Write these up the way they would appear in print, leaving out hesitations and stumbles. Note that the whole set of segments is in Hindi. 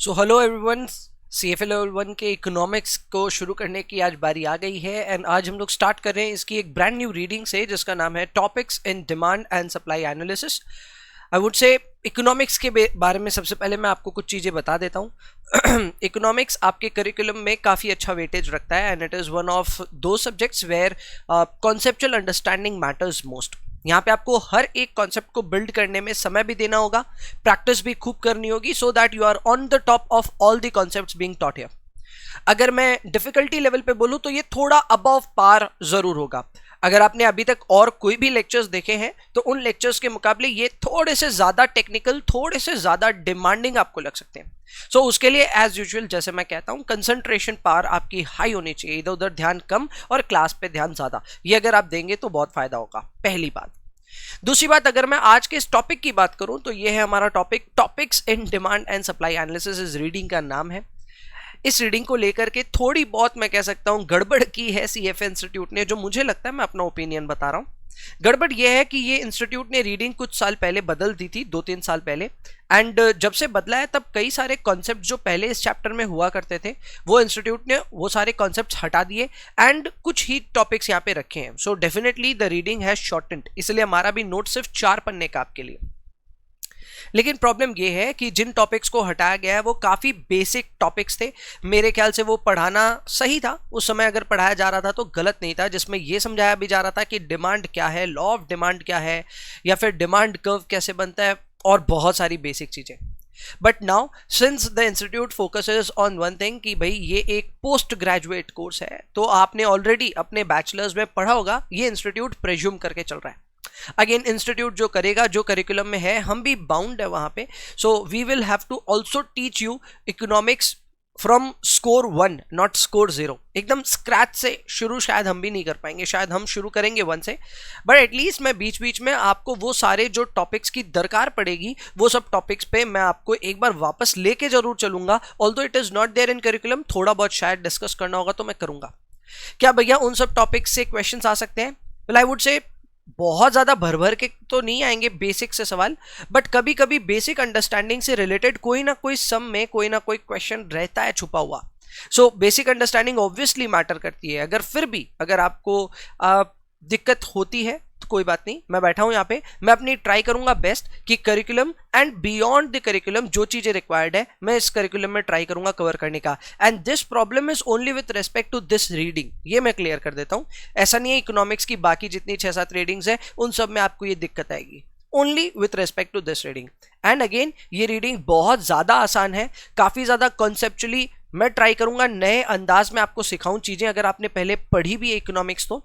So hello everyone, CFA level 1 के इकोनॉमिक्स को शुरू करने की आज बारी आ गई है एंड आज हम लोग स्टार्ट कर रहे हैं इसकी एक ब्रांड न्यू रीडिंग से जिसका नाम है topics in demand and supply analysis. I would से इकोनॉमिक्स के बारे में सबसे पहले मैं आपको कुछ चीज़ें बता देता हूँ। इकोनॉमिक्स आपके करिकुलम में काफ़ी अच्छा वेटेज रखता है and it is one of those subjects where conceptual understanding matters most. यहाँ पे आपको हर एक कॉन्सेप्ट को बिल्ड करने में समय भी देना होगा, प्रैक्टिस भी खूब करनी होगी so that you are on the top of all the concepts being taught here. अगर मैं डिफिकल्टी लेवल पे बोलूँ तो ये थोड़ा अबव पार जरूर होगा। अगर आपने अभी तक और कोई भी लेक्चर्स देखे हैं तो उन लेक्चर्स के मुकाबले ये थोड़े से ज्यादा टेक्निकल, थोड़े से ज्यादा डिमांडिंग आपको लग सकते हैं। सो उसके लिए एज यूजुअल जैसे मैं कहता हूं कंसंट्रेशन पावर आपकी हाई होनी चाहिए, इधर उधर ध्यान कम और क्लास पे ध्यान ज्यादा। ये अगर आप देंगे तो बहुत फायदा होगा, पहली बात। दूसरी बात, अगर मैं आज के इस टॉपिक की बात करूं तो ये है हमारा topic topics in demand and supply analysis. इस रीडिंग का नाम है। इस रीडिंग को लेकर के थोड़ी बहुत मैं कह सकता हूं गड़बड़ की है CFA इंस्टीट्यूट ने, जो मुझे लगता है, मैं अपना ओपिनियन बता रहा हूं। गड़बड़ यह है कि ये इंस्टीट्यूट ने रीडिंग कुछ साल पहले बदल दी थी, 2-3 साल पहले, एंड जब से बदला है तब कई सारे कॉन्सेप्ट जो पहले इस चैप्टर में हुआ करते थे वो इंस्टीट्यूट ने वो सारे कॉन्सेप्ट्स हटा दिए एंड कुछ ही टॉपिक्स यहाँ पे रखे हैं। So definitely the reading has shortened, इसलिए हमारा भी नोट सिर्फ 4 पन्ने का आपके लिए। लेकिन प्रॉब्लम ये है कि जिन टॉपिक्स को हटाया गया है वो काफ़ी बेसिक टॉपिक्स थे। मेरे ख्याल से वो पढ़ाना सही था उस समय, अगर पढ़ाया जा रहा था तो गलत नहीं था, जिसमें ये समझाया भी जा रहा था कि डिमांड क्या है, लॉ ऑफ डिमांड क्या है, या फिर डिमांड कर्व कैसे बनता है और बहुत सारी बेसिक चीज़ें। But now since the institute focuses on one thing कि भाई ये एक पोस्ट ग्रेजुएट कोर्स है, तो आपने ऑलरेडी अपने बैचलर्स में पढ़ा होगा, ये इंस्टीट्यूट प्रेज्यूम करके चल रहा है। अगेन इंस्टीट्यूट जो करेगा, जो करिकुलम में है, हम भी बाउंड है वहां पे। So we will have to also teach you economics from score 1 not score 0। एकदम स्क्रैच से शुरू शायद हम भी नहीं कर पाएंगे, शायद हम शुरू करेंगे 1 से, बट एटलीस्ट मैं बीच बीच में आपको वो सारे जो टॉपिक्स की दरकार पड़ेगी वो सब टॉपिक्स पे मैं आपको एक बार वापस लेके जरूर चलूंगा। Although it is not there in curriculum, थोड़ा बहुत शायद डिस्कस करना होगा तो मैं करूंगा। क्या भैया उन सब टॉपिक्स से क्वेश्चन आ सकते हैं? वेल आई वुड से बहुत ज्यादा भर भर के तो नहीं आएंगे बेसिक से सवाल, बट कभी कभी बेसिक अंडरस्टैंडिंग से रिलेटेड कोई ना कोई सम में कोई ना कोई क्वेश्चन रहता है छुपा हुआ। So basic understanding obviously matter करती है। अगर फिर भी अगर आपको दिक्कत होती है तो कोई बात नहीं, मैं बैठा हूं यहाँ पे, मैं अपनी ट्राई करूंगा बेस्ट कि curriculum and beyond the curriculum जो चीजें रिक्वायर्ड है मैं इस करिकुलम में ट्राई करूंगा कवर करने का। And this problem is only with respect to this reading, ये मैं क्लियर कर देता हूं। ऐसा नहीं है इकोनॉमिक्स की बाकी जितनी 6-7 रीडिंग्स है उन सब में आपको ये दिक्कत आएगी, only with respect to this reading. And again ये रीडिंग बहुत ज्यादा आसान है, काफी ज्यादा कॉन्सेप्चुअली मैं ट्राई करूंगा नए अंदाज में आपको सिखाऊं चीजें, अगर आपने पहले पढ़ी भी है इकोनॉमिक्स तो,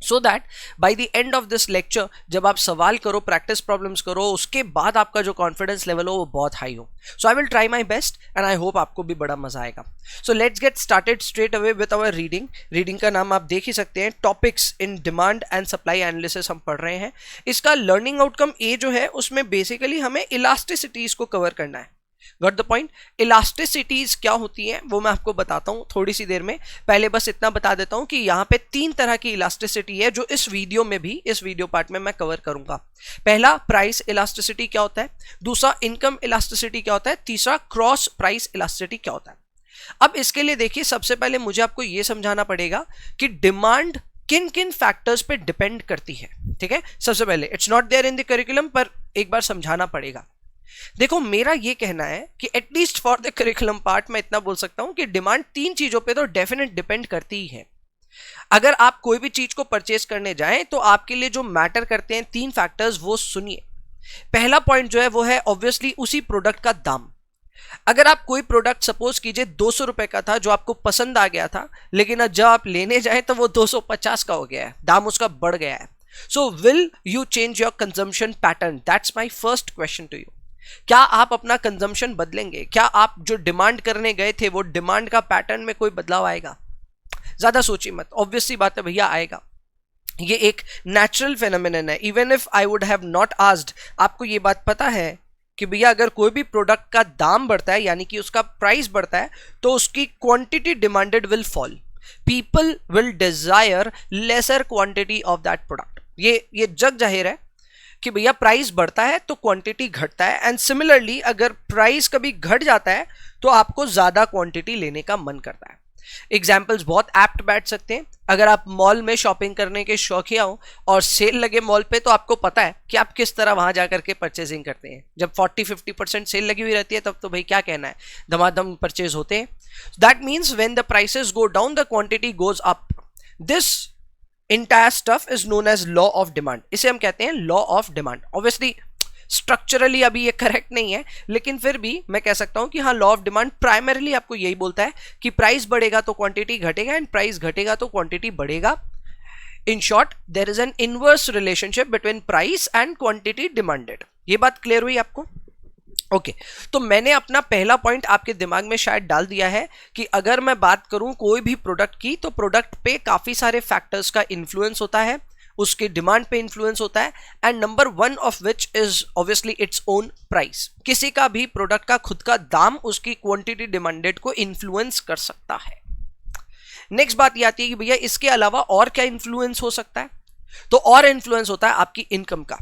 so that by the end of this lecture जब आप सवाल करो, प्रैक्टिस प्रॉब्लम्स करो, उसके बाद आपका जो कॉन्फिडेंस लेवल हो वो बहुत हाई हो। So I will try my best and I hope आपको भी बड़ा मजा आएगा। So let's get started straight away with our reading. Reading का नाम आप देख ही सकते हैं, topics in demand and supply analysis हम पढ़ रहे हैं। इसका लर्निंग आउटकम ए जो है उसमें बेसिकली हमें इलास्टिसिटीज को कवर करना है। Got the point? इलास्टिसिटीज क्या होती हैं वो मैं आपको बताता हूं थोड़ी सी देर में। पहले बस इतना बता देता हूं कि यहां पे 3 तरह की इलास्टिसिटी है जो इस वीडियो में भी, इस वीडियो पार्ट में मैं कवर करूंगा। पहला प्राइस इलास्टिसिटी क्या होता है, दूसरा इनकम इलास्टिसिटी क्या होता है, तीसरा क्रॉस प्राइस इलास्टिसिटी क्या होता है। अब इसके लिए देखिए, सबसे पहले मुझे आपको यह समझाना पड़ेगा कि डिमांड किन किन फैक्टर्स पे डिपेंड करती है। ठीक है, सबसे पहले it's not there in the curriculum, पर एक बार समझाना पड़ेगा। देखो मेरा ये कहना है कि at least for the curriculum part मैं इतना बोल सकता हूं कि डिमांड 3 चीजों पे तो डेफिनेट डिपेंड करती ही है। अगर आप कोई भी चीज को परचेज करने जाएं तो आपके लिए जो मैटर करते हैं 3 फैक्टर्स, वो सुनिए। पहला पॉइंट जो है वो है ऑब्वियसली उसी प्रोडक्ट का दाम। अगर आप कोई प्रोडक्ट सपोज कीजिए 200 रुपए का था जो आपको पसंद आ गया था, लेकिन जब आप लेने जाए तो वो 250 का हो गया है, दाम उसका बढ़ गया है। So will you change your consumption pattern? That's my first question to you. क्या आप अपना कंजम्पशन बदलेंगे? क्या आप जो डिमांड करने गए थे वो डिमांड का पैटर्न में कोई बदलाव आएगा? ज्यादा सोचिए मत, ऑब्वियसली बात है भैया आएगा। ये एक नेचुरल फेनोमेनन है। Even if I would have not asked, आपको ये बात पता है कि भैया अगर कोई भी प्रोडक्ट का दाम बढ़ता है यानी कि उसका प्राइस बढ़ता है तो उसकी quantity demanded will fall. People will desire lesser quantity of that product. ये जग जाहिर है कि भैया प्राइस बढ़ता है तो क्वांटिटी घटता है, एंड सिमिलरली अगर प्राइस कभी घट जाता है तो आपको ज्यादा क्वांटिटी लेने का मन करता है। एग्जाम्पल्स बहुत एप्ट बैठ सकते हैं। अगर आप मॉल में शॉपिंग करने के शौकिया हो और सेल लगे मॉल पे, तो आपको पता है कि आप किस तरह वहां जाकर के परचेजिंग करते हैं। जब 40-50% सेल लगी हुई रहती है तब तो भाई क्या कहना है, धमाधम परचेज होते हैं। That means when the prices go down the quantity goes up. This entire stuff is known as law of demand. इसे हम कहते हैं law of demand. Obviously structurally अभी ये करेक्ट नहीं है, लेकिन फिर भी मैं कह सकता हूं कि हाँ, लॉ ऑफ डिमांड प्राइमरीली आपको यही बोलता है कि प्राइस बढ़ेगा तो क्वांटिटी घटेगा, एंड प्राइस घटेगा तो क्वांटिटी बढ़ेगा। In short, there is an inverse relationship between price and quantity demanded. ये बात क्लियर हुई आपको? ओके, तो मैंने अपना पहला पॉइंट आपके दिमाग में शायद डाल दिया है कि अगर मैं बात करूं कोई भी प्रोडक्ट की, तो प्रोडक्ट पे काफी सारे फैक्टर्स का इन्फ्लुएंस होता है, उसके डिमांड पे इन्फ्लुएंस होता है, and number one of which is obviously its own price. किसी का भी प्रोडक्ट का खुद का दाम उसकी क्वांटिटी डिमांडेड को इन्फ्लुएंस कर सकता है। नेक्स्ट बात ये आती है कि भैया इसके अलावा और क्या इन्फ्लुएंस हो सकता है? तो और इन्फ्लुएंस होता है आपकी इनकम का।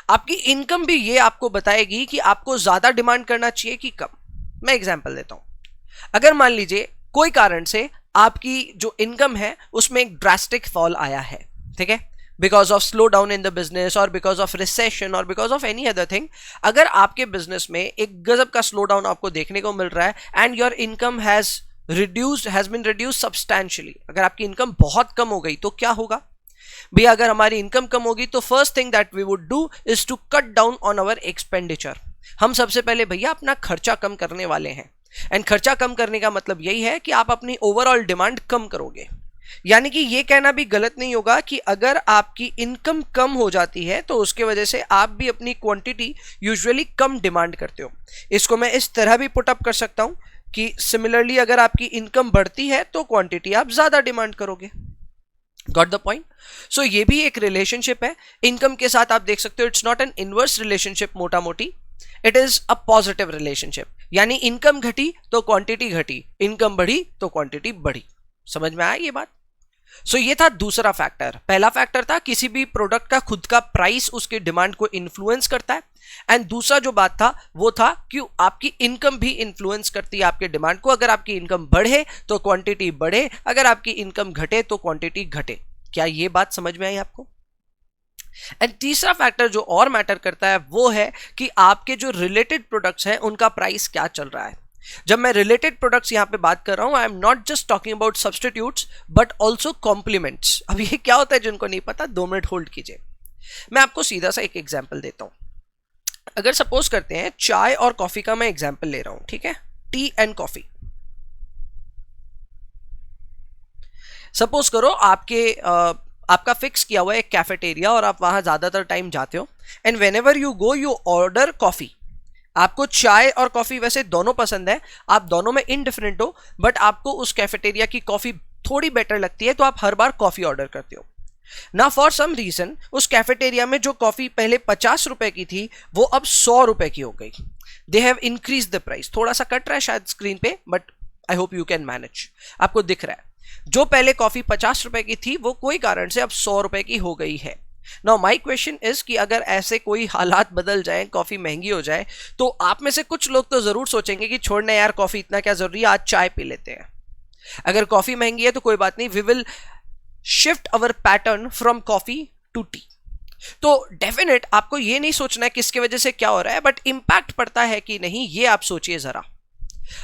आपकी इनकम भी ये आपको बताएगी कि आपको ज्यादा डिमांड करना चाहिए कि कम। मैं एग्जांपल देता हूं। अगर मान लीजिए कोई कारण से आपकी जो इनकम है उसमें एक ड्रास्टिक फॉल आया है, ठीक है, because of slow down in the business और बिकॉज ऑफ रिसेशन और because of any other thing, अगर आपके बिजनेस में एक गजब का स्लो डाउन आपको देखने को मिल रहा है and your income has been reduced substantially, अगर आपकी इनकम बहुत कम हो गई तो क्या होगा भैया? अगर हमारी इनकम कम होगी तो first thing that we would do is to cut down on our expenditure. हम सबसे पहले भैया अपना खर्चा कम करने वाले हैं, एंड खर्चा कम करने का मतलब यही है कि आप अपनी ओवरऑल डिमांड कम करोगे। यानी कि ये कहना भी गलत नहीं होगा कि अगर आपकी इनकम कम हो जाती है तो उसके वजह से आप भी अपनी क्वांटिटी यूजुअली कम डिमांड करते हो। इसको मैं इस तरह भी पुट अप कर सकता हूं कि सिमिलरली अगर आपकी इनकम बढ़ती है तो क्वांटिटी आप ज्यादा डिमांड करोगे। Got the point? सो ये भी एक रिलेशनशिप है इनकम के साथ। आप देख सकते हो it's not an inverse relationship मोटा मोटी, it is a positive relationship. यानी इनकम घटी तो क्वांटिटी घटी, इनकम बढ़ी तो क्वांटिटी बढ़ी। समझ में आया ये बात? सो ये था दूसरा फैक्टर। पहला फैक्टर था किसी भी प्रोडक्ट का खुद का प्राइस उसके डिमांड को इन्फ्लुएंस करता है, एंड दूसरा जो बात था वो था कि आपकी इनकम भी इन्फ्लुएंस करती है आपके डिमांड को। अगर आपकी इनकम बढ़े तो क्वांटिटी बढ़े, अगर आपकी इनकम घटे तो क्वांटिटी घटे। क्या ये बात समझ में आई आपको? एंड तीसरा फैक्टर जो और मैटर करता है वो है कि आपके जो रिलेटेड प्रोडक्ट्स हैं उनका प्राइस क्या चल रहा है। जब मैं रिलेटेड प्रोडक्ट्स यहां पे बात कर रहा हूं, I am not just talking about substitutes but also complements. अब ये क्या होता है जिनको नहीं पता, 2 मिनट होल्ड कीजिए। मैं आपको सीधा सा एक एग्जांपल देता हूं। अगर सपोज करते हैं चाय और कॉफी का मैं एग्जांपल ले रहा हूं, ठीक है, टी एंड कॉफी। सपोज करो आपका फिक्स किया हुआ है एक कैफेटेरिया और आप वहां ज्यादातर टाइम जाते हो, and whenever you go you order coffee. आपको चाय और कॉफी वैसे दोनों पसंद है, आप दोनों में इनडिफरेंट हो, बट आपको उस कैफेटेरिया की कॉफी थोड़ी बेटर लगती है तो आप हर बार कॉफी ऑर्डर करते हो ना। फॉर सम रीजन उस कैफेटेरिया में जो कॉफी पहले 50 रुपए की थी वो अब 100 रुपए की हो गई। They have increase the price. थोड़ा सा कट रहा है शायद स्क्रीन पे, but I hope you can manage. आपको दिख रहा है जो पहले कॉफी 50 रुपए की थी वो कोई कारण से अब 100 रुपए की हो गई है। नाउ माय क्वेश्चन इज कि अगर ऐसे कोई हालात बदल जाए, कॉफी महंगी हो जाए, तो आप में से कुछ लोग तो जरूर सोचेंगे कि छोड़ना यार, कॉफी इतना क्या जरूरी है, आज चाय पी लेते हैं। अगर कॉफी महंगी है तो कोई बात नहीं, we will shift our pattern from coffee to tea. तो डेफिनेट आपको ये नहीं सोचना है किसकी वजह से क्या हो रहा है, बट इंपैक्ट पड़ता है कि नहीं ये आप सोचिए जरा।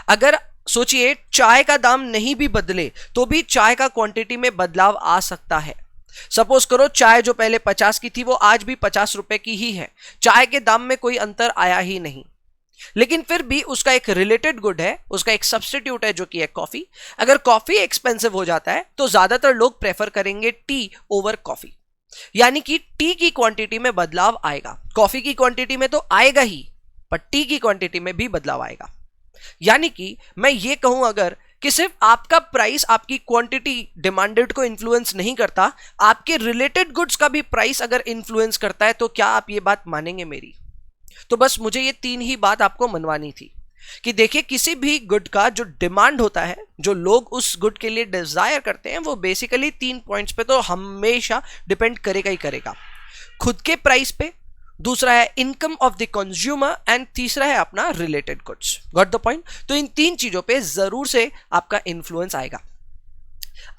अगर सोचिए चाय का दाम नहीं भी बदले तो भी चाय का क्वांटिटी में बदलाव आ सकता है। सपोज करो चाय जो पहले 50 की थी वो आज भी 50 रुपए की ही है, चाय के दाम में कोई अंतर आया ही नहीं, लेकिन फिर भी उसका एक रिलेटेड गुड है, उसका एक सब्स्टिट्यूट है जो कि है कॉफी। अगर कॉफी एक्सपेंसिव हो जाता है तो ज्यादातर लोग प्रेफर करेंगे टी ओवर कॉफी, यानी कि टी की क्वांटिटी में बदलाव आएगा। कॉफी की क्वांटिटी में तो आएगा ही, पर टी की क्वांटिटी में भी बदलाव आएगा। यानी कि मैं ये कहूं अगर कि सिर्फ आपका प्राइस आपकी क्वांटिटी डिमांडेड को इन्फ्लुएंस नहीं करता, आपके रिलेटेड गुड्स का भी प्राइस अगर इन्फ्लुएंस करता है, तो क्या आप ये बात मानेंगे मेरी? तो बस मुझे ये 3 ही बात आपको मनवानी थी कि देखिए किसी भी गुड का जो डिमांड होता है, जो लोग उस गुड के लिए डिजायर करते हैं, वो बेसिकली 3 पॉइंट्स पे तो हमेशा डिपेंड करेगा ही करेगा। खुद के प्राइस पे, दूसरा है income of the consumer and तीसरा है अपना related goods. Got the point. तो इन तीन चीजों पे जरूर से आपका इन्फ्लुएंस आएगा।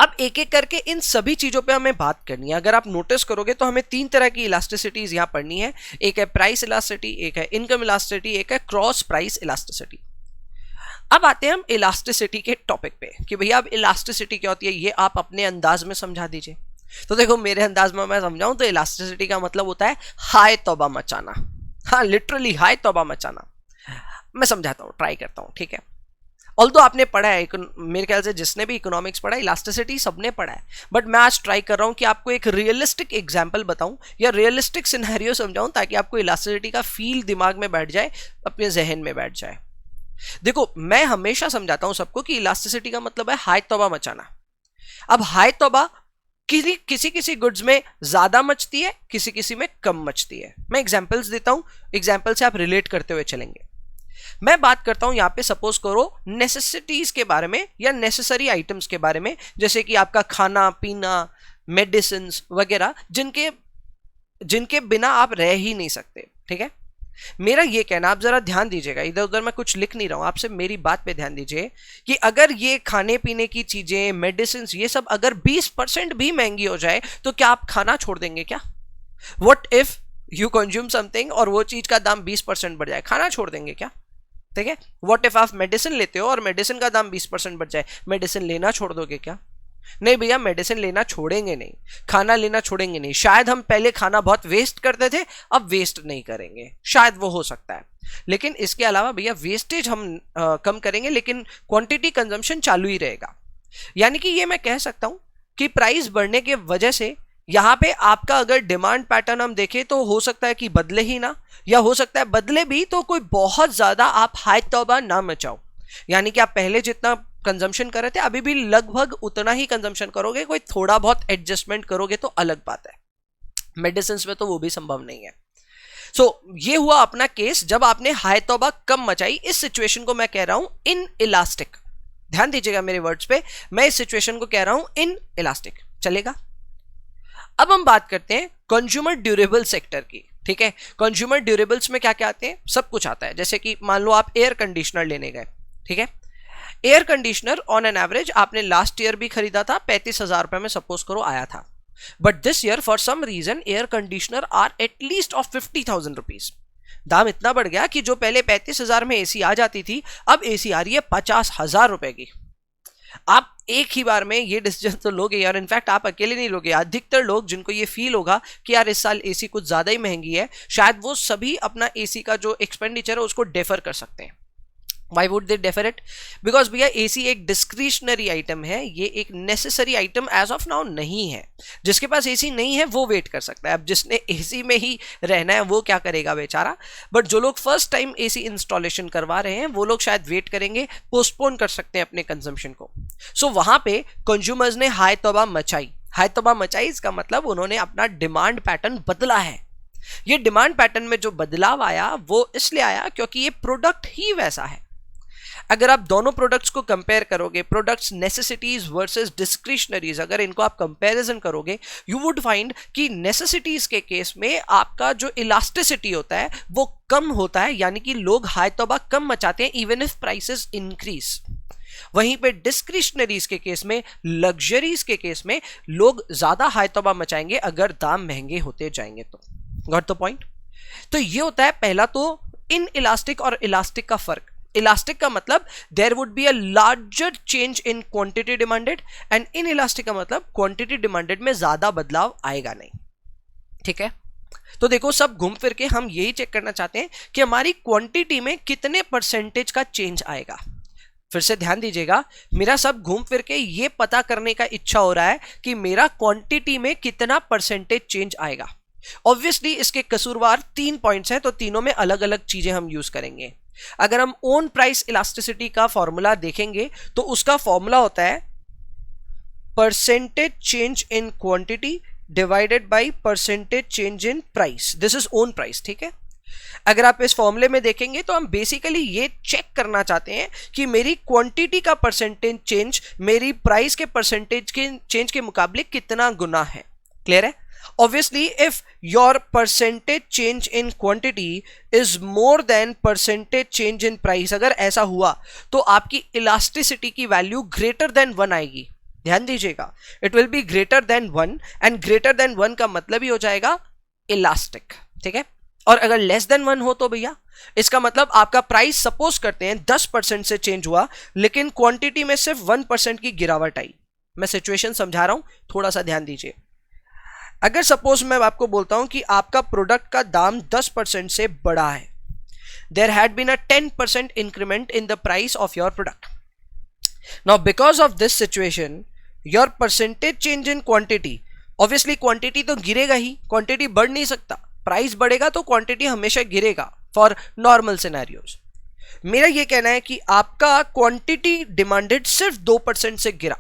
अब एक एक करके इन सभी चीजों पे हमें बात करनी है। अगर आप नोटिस करोगे तो हमें तीन तरह की इलास्टिसिटीज यहां पढ़नी है। एक है प्राइस इलास्टिसिटी, एक है इनकम इलास्टिसिटी, एक है क्रॉस प्राइस इलास्टिसिटी। अब आते हैं हम इलास्टिसिटी के टॉपिक पे कि भैया अब इलास्टिसिटी क्या होती है, ये आप अपने अंदाज में समझा दीजिए। तो देखो मेरे अंदाज में मैं समझाऊं तो इलास्टिसिटी का मतलब होता है हाय तौबा मचाना। हाँ, लिटरली हाय तौबा मचाना। मैं समझाता हूं, ट्राई करता हूं, ठीक है। ऑल्दो आपने पढ़ा है, मेरे ख्याल से जिसने भी इकोनॉमिक्स पढ़ा है इलास्टिसिटी सबने पढ़ा है, बट मैं आज ट्राई कर रहा हूं कि आपको एक रियलिस्टिक एग्जांपल बताऊं या रियलिस्टिक सिनेरियो समझाऊं ताकि आपको इलास्टिसिटी का फील दिमाग में बैठ जाए, अपने जहन में बैठ जाए। देखो मैं हमेशा समझाता हूं सबको कि इलास्टिसिटी का मतलब है हाय तौबा मचाना। अब हाय तौबा किसी किसी गुड्स में ज्यादा मचती है, किसी किसी में कम मचती है। मैं एग्जांपल्स देता हूं, एग्जांपल से आप रिलेट करते हुए चलेंगे। मैं बात करता हूं यहां पे सपोज करो नेसेसिटीज के बारे में या नेसेसरी आइटम्स के बारे में, जैसे कि आपका खाना पीना, मेडिसिन वगैरह, जिनके बिना आप रह ही नहीं सकते, ठीक है। मेरा ये कहना, आप जरा ध्यान दीजिएगा, इधर उधर मैं कुछ लिख नहीं रहा हूं, आपसे मेरी बात पे ध्यान दीजिए कि अगर ये खाने पीने की चीजें, मेडिसिन, ये सब अगर 20% भी महंगी हो जाए तो क्या आप खाना छोड़ देंगे क्या? What if you consume something और वो चीज का दाम 20% बढ़ जाए, खाना छोड़ देंगे क्या? ठीक है। व्हाट इफ आप मेडिसिन लेते हो और मेडिसिन का दाम 20% बढ़ जाए, मेडिसिन लेना छोड़ दोगे क्या? नहीं भैया, मेडिसिन लेना छोड़ेंगे नहीं, खाना लेना छोड़ेंगे नहीं। शायद हम पहले खाना बहुत वेस्ट करते थे, अब वेस्ट नहीं करेंगे, शायद वो हो सकता है। लेकिन इसके अलावा भैया वेस्टेज हम कम करेंगे, लेकिन क्वांटिटी कंजम्पशन चालू ही रहेगा। यानी कि ये मैं कह सकता हूं कि प्राइस बढ़ने के वजह से यहां पे आपका अगर डिमांड पैटर्न हम देखें तो हो सकता है कि बदले ही ना, या हो सकता है बदले भी तो कोई बहुत ज्यादा आप हाय तौबा ना मचाओ। यानी कि आप पहले जितना कंजम्पशन कर रहे थे अभी भी लगभग उतना ही कंजम्पशन करोगे, कोई थोड़ा बहुत एडजस्टमेंट करोगे तो अलग बात है। मेडिसिन में तो वो भी संभव नहीं है। सो ये हुआ अपना केस जब आपने हाय तौबा कम मचाई। इस सिचुएशन को मैं कह रहा हूं इन इलास्टिक। ध्यान दीजिएगा मेरे वर्ड्स पे, मैं इस सिचुएशन को कह रहा हूं इन इलास्टिक। चलेगा। अब हम बात करते हैं कंज्यूमर ड्यूरेबल सेक्टर की, ठीक है। कंज्यूमर ड्यूरेबल्स में क्या क्या आते हैं? सब कुछ आता है। जैसे कि मान लो आप एयर कंडीशनर लेने गए, ठीक है। Air conditioner on an average आपने लास्ट ईयर भी खरीदा था, 35,000 रुपए में सपोज करो आया था। But this year for some reason air conditioner are at least of 50,000 rupees. दाम इतना बढ़ गया कि जो पहले 35,000 में एसी आ जाती थी, अब एसी आ रही है 50,000 रुपए की। आप एक ही बार में ये डिसीजन तो लोगे यार, इनफैक्ट आप अकेले नहीं लोगे, अधिकतर लोग जिनको ये फील होगा कि यार इस साल एसी कुछ ज्यादा ही महंगी है, शायद वो सभी अपना एसी का जो एक्सपेंडिचर है उसको डेफर कर सकते हैं। Why would they defer it? Because भैया एसी एक डिस्क्रिशनरी आइटम है, ये एक necessary item as of now नहीं है। जिसके पास एसी नहीं है वो वेट कर सकता है। अब जिसने एसी में ही रहना है वो क्या करेगा बेचारा। बट जो लोग फर्स्ट टाइम एसी इंस्टॉलेशन करवा रहे हैं वो लोग शायद वेट करेंगे, पोस्टपोन कर सकते हैं अपने कंजम्पशन को। सो वहां पे कंज्यूमर्स ने हाय तौबा मचाई। हाय तौबा मचाई इसका मतलब उन्होंने अपना डिमांड पैटर्न बदला है। ये डिमांड पैटर्न में जो बदलाव आया वो इसलिए आया क्योंकि ये प्रोडक्ट ही वैसा है। अगर आप दोनों प्रोडक्ट्स को कंपेयर करोगे, प्रोडक्ट्स नेसेसिटीज वर्सेस डिस्क्रिशनरीज, अगर इनको आप कंपैरिजन करोगे, यू वुड फाइंड कि नेसेसिटीज के केस में आपका जो इलास्टिसिटी होता है वो कम होता है, यानी कि लोग हाय तौबा कम मचाते हैं इवन इफ प्राइसेस इंक्रीज। वहीं पे डिस्क्रिशनरीज के केस में, लग्जरीज के केस में लोग ज्यादा हाय तौबा मचाएंगे अगर दाम महंगे होते जाएंगे तो। Got the point? तो ये होता है पहला तो इन इलास्टिक और इलास्टिक का फर्क। इलास्टिक का मतलब there would be a larger change in quantity demanded, and inelastic का मतलब क्वांटिटी डिमांडेड में ज्यादा बदलाव आएगा नहीं, ठीक है। तो देखो सब घूम फिर के हम यही चेक करना चाहते हैं कि हमारी क्वांटिटी में कितने परसेंटेज का चेंज आएगा। फिर से ध्यान दीजिएगा, मेरा सब घूम फिर के ये पता करने का इच्छा हो रहा है कि मेरा क्वांटिटी में कितना परसेंटेज चेंज आएगा। ऑब्वियसली इसके कसूरवार 3 पॉइंट्स हैं, तो तीनों में अलग अलग चीजें हम यूज करेंगे। अगर हम ओन प्राइस इलास्टिसिटी का फॉर्मूला देखेंगे तो उसका फॉर्मूला होता है percentage change in quantity divided by percentage change in price. This is own price, ठीक है। अगर आप इस फॉर्मूले में देखेंगे तो हम बेसिकली ये चेक करना चाहते हैं कि मेरी क्वांटिटी का परसेंटेज चेंज मेरी प्राइस के परसेंटेज के चेंज के मुकाबले कितना गुना है। क्लियर है? Obviously, if your percentage change in quantity is more than percentage change in price, अगर ऐसा हुआ तो आपकी elasticity की वैल्यू greater than 1 आएगी. ध्यान दीजिएगा, it will be greater than 1 and greater than 1 का मतलब ही हो जाएगा इलास्टिक. ठीक है? और अगर लेस देन 1 हो तो भैया इसका मतलब आपका प्राइस सपोज करते हैं 10% से चेंज हुआ लेकिन क्वांटिटी में सिर्फ 1% की गिरावट आई. मैं सिचुएशन समझा रहा हूं, थोड़ा सा ध्यान दीजिए. अगर सपोज मैं आपको बोलता हूं कि आपका प्रोडक्ट का दाम 10% से बढ़ा है, there had been a 10% increment in the price of your product. Now because of this situation your percentage change in quantity, obviously quantity तो गिरेगा ही, क्वांटिटी बढ़ नहीं सकता. प्राइस बढ़ेगा तो क्वांटिटी हमेशा गिरेगा फॉर नॉर्मल सिनेरियोज. मेरा यह कहना है कि आपका क्वांटिटी डिमांडेड सिर्फ 2% से गिरा.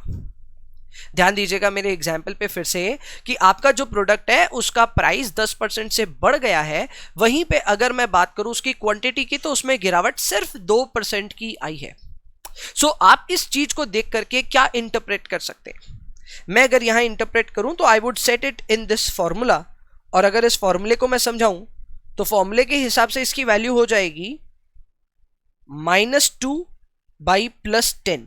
ध्यान दीजिएगा मेरे एग्जाम्पल पे फिर से कि आपका जो प्रोडक्ट है उसका प्राइस 10% से बढ़ गया है, वहीं पे अगर मैं बात करूं उसकी क्वांटिटी की तो उसमें गिरावट सिर्फ 2% की आई है. सो आप इस चीज को देख करके क्या इंटरप्रेट कर सकते हैं? मैं अगर यहां इंटरप्रेट करूं तो I would set it in this formula, और अगर इस फॉर्मूले को मैं समझाऊं तो फॉर्मूले के हिसाब से इसकी वैल्यू हो जाएगी -2 बाई +10.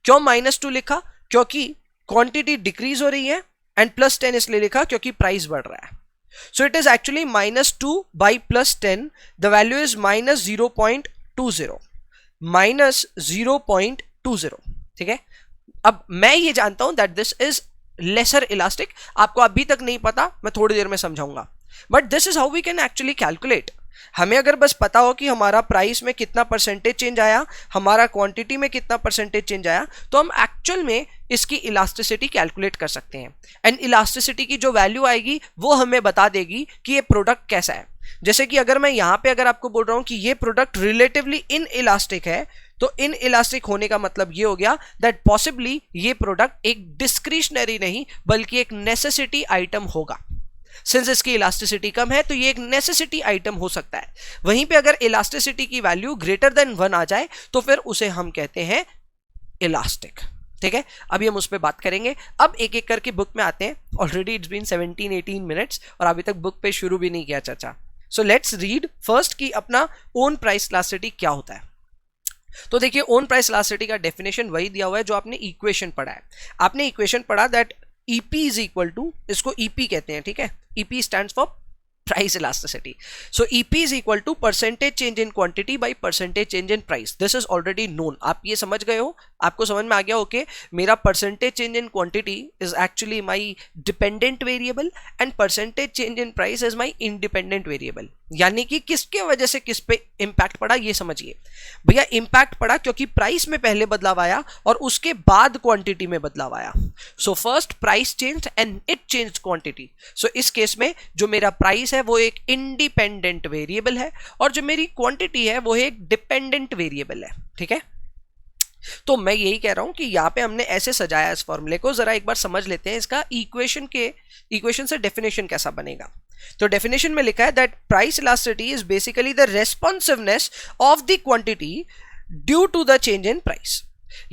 क्यों -2 लिखा? क्योंकि क्वांटिटी डिक्रीज हो रही है, एंड +10 इसलिए लिखा क्योंकि प्राइस बढ़ रहा है. So it is actually -2 by +10. The value is -0.20. -0.20. ठीक है? अब मैं ये जानता हूं that this is lesser elastic. आपको अभी तक नहीं पता, मैं थोड़ी देर में समझाऊंगा. But this is how we can actually calculate. हमें अगर बस पता हो कि हमारा प्राइस में कितना परसेंटेज चेंज आया, हमारा क्वांटिटी में कितना परसेंटेज चेंज आया, तो हम एक्चुअल में इसकी इलास्टिसिटी कैलकुलेट कर सकते हैं. एंड इलास्टिसिटी की जो वैल्यू आएगी वो हमें बता देगी कि ये प्रोडक्ट कैसा है. जैसे कि अगर मैं यहां पे अगर आपको बोल रहा हूं कि ये प्रोडक्ट रिलेटिवली इन इलास्टिक है, तो इन इलास्टिक होने का मतलब ये हो गया दैट पॉसिबली ये प्रोडक्ट एक डिस्क्रिशनरी नहीं बल्कि एक नेसेसिटी आइटम होगा. सिंस इसकी इलास्टिसिटी कम है तो ये एक नेसेसिटी आइटम हो सकता है. वहीं पे अगर इलास्टिसिटी की वैल्यू ग्रेटर देन 1 आ जाए तो फिर उसे हम कहते हैं इलास्टिक. ठीक है? अभी हम उस पर बात करेंगे. अब एक एक करके बुक में आते हैं. ऑलरेडी इट्स बीन 17-18 मिनट्स और अभी तक बुक पे शुरू भी नहीं किया चर्चा. सो लेट्स रीड फर्स्ट कि अपना ओन प्राइस इलास्टिसिटी क्या होता है. तो देखिए, ओन प्राइस इलास्टिसिटी का डेफिनेशन वही दिया हुआ है जो आपने इक्वेशन पढ़ा है. आपने इक्वेशन पढ़ा that EP is equal to, इसको EP कहते हैं. ठीक है? EP stands for price elasticity. So EP is equal to percentage change in quantity by percentage change in price. This is already known. आप ये समझ गए हो, आपको समझ में आ गया. ओके, मेरा percentage change in quantity is actually my dependent variable and percentage change in price is my independent variable. यानी कि किसके वजह से किस पे इंपैक्ट पड़ा ये समझिए. भैया इंपैक्ट पड़ा क्योंकि प्राइस में पहले बदलाव आया और उसके बाद क्वांटिटी में बदलाव आया. So first price change and it change quantity. So इस केस में जो मेरा प्राइस है वो एक इंडिपेंडेंट वेरिएबल है और जो मेरी क्वांटिटी है वो एक डिपेंडेंट वेरिएबल है. ठीक है? तो मैं यही कह रहा हूं कि यहां पे हमने ऐसे सजाया इस फॉर्मूले को. जरा एक बार समझ लेते हैं इसका इक्वेशन से डेफिनेशन कैसा बनेगा. तो डेफिनेशन में लिखा है that price elasticity is basically the responsiveness of the quantity due to the change in price.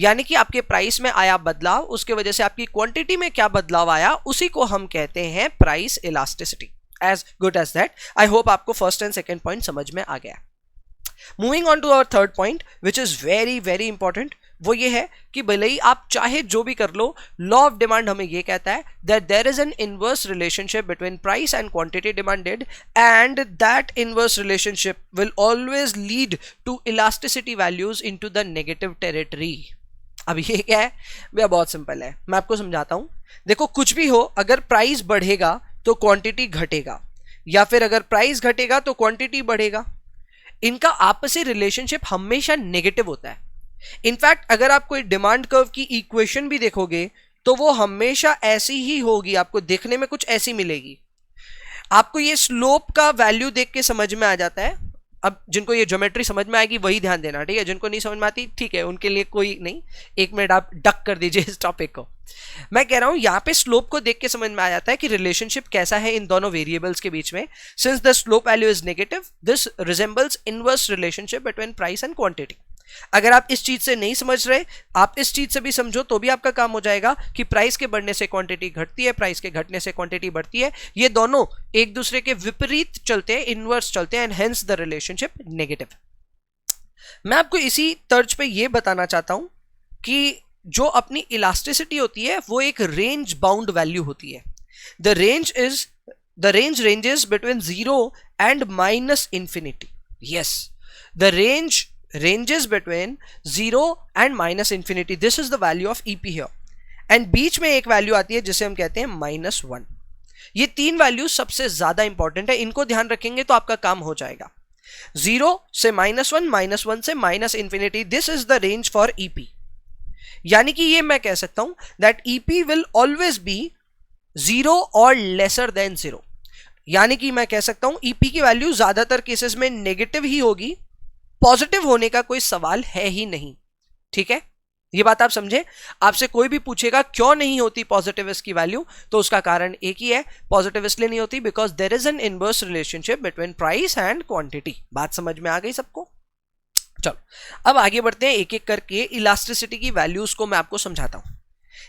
यानी कि आपके प्राइस में आया बदलाव, उसके वजह से आपकी क्वांटिटी में क्या बदलाव आया, उसी को हम कहते हैं price elasticity. As good as that. I hope आपको फर्स्ट एंड सेकेंड पॉइंट समझ में आ गया. Moving on to our third point which is very very important. वो ये है कि भले ही आप चाहे जो भी कर लो, लॉ ऑफ डिमांड हमें ये कहता है that there is an inverse relationship between price and quantity demanded and that inverse relationship will always lead to elasticity values into the negative territory. अब ये क्या है भैया? बहुत सिंपल है, मैं आपको समझाता हूं. देखो, कुछ भी हो, अगर प्राइस बढ़ेगा तो क्वांटिटी घटेगा, या फिर अगर प्राइस घटेगा तो क्वांटिटी बढ़ेगा. इनका आपसी रिलेशनशिप हमेशा नेगेटिव होता है. इनफैक्ट अगर आप कोई डिमांड कर्व की इक्वेशन भी देखोगे तो वो हमेशा ऐसी ही होगी, आपको देखने में कुछ ऐसी मिलेगी. आपको ये स्लोप का वैल्यू देख के समझ में आ जाता है. अब जिनको ये ज्योमेट्री समझ में आएगी वही ध्यान देना. ठीक है? जिनको नहीं समझ में आती, ठीक है, उनके लिए कोई नहीं. 1 मिनट आप डक कर दीजिए इस टॉपिक को. मैं कह रहा हूं यहां पे स्लोप को देख के समझ में आ जाता है कि रिलेशनशिप कैसा है इन दोनों वेरिएबल्स के बीच में. Since the slope value is negative, this resembles inverse relationship between price and quantity. अगर आप इस चीज से नहीं समझ रहे, आप इस चीज से भी समझो तो भी आपका काम हो जाएगा कि प्राइस के बढ़ने से क्वांटिटी घटती है, प्राइस के घटने से क्वांटिटी बढ़ती है, ये दोनों एक दूसरे के विपरीत चलते हैं, इनवर्स चलते हैं, and hence the relationship negative. मैं आपको इसी तर्ज पे ये बताना चाहता हूं कि जो अपनी इलास्टिसिटी होती है वो एक रेंज बाउंड वैल्यू होती है। The range ranges between 0 and minus infinity. Yes, the range ranges between 0 and minus infinity. This is the value of EP here. And बीच में एक वैल्यू आती है जिसे हम कहते हैं -1। ये तीन वैल्यू सबसे ज्यादा इंपॉर्टेंट है, इनको ध्यान रखेंगे तो आपका काम हो जाएगा। 0 से -1, -1 से minus infinity, this is the range for EP। यानी कि ये मैं कह सकता हूं that EP will always be 0 और लेसर देन 0। यानी कि मैं कह सकता हूं EP की वैल्यू ज्यादातर केसेस में नेगेटिव ही होगी, पॉजिटिव होने का कोई सवाल है ही नहीं। ठीक है, ये बात आप समझे। आपसे कोई भी पूछेगा क्यों नहीं होती पॉजिटिव इसकी वैल्यू, तो उसका कारण एक ही है, पॉजिटिव इसलिए नहीं होती because there is an inverse relationship between price and quantity. बात समझ में आ गई सबको? चलो अब आगे बढ़ते हैं, एक एक करके इलास्टिसिटी की वैल्यूज को मैं आपको समझाता हूं।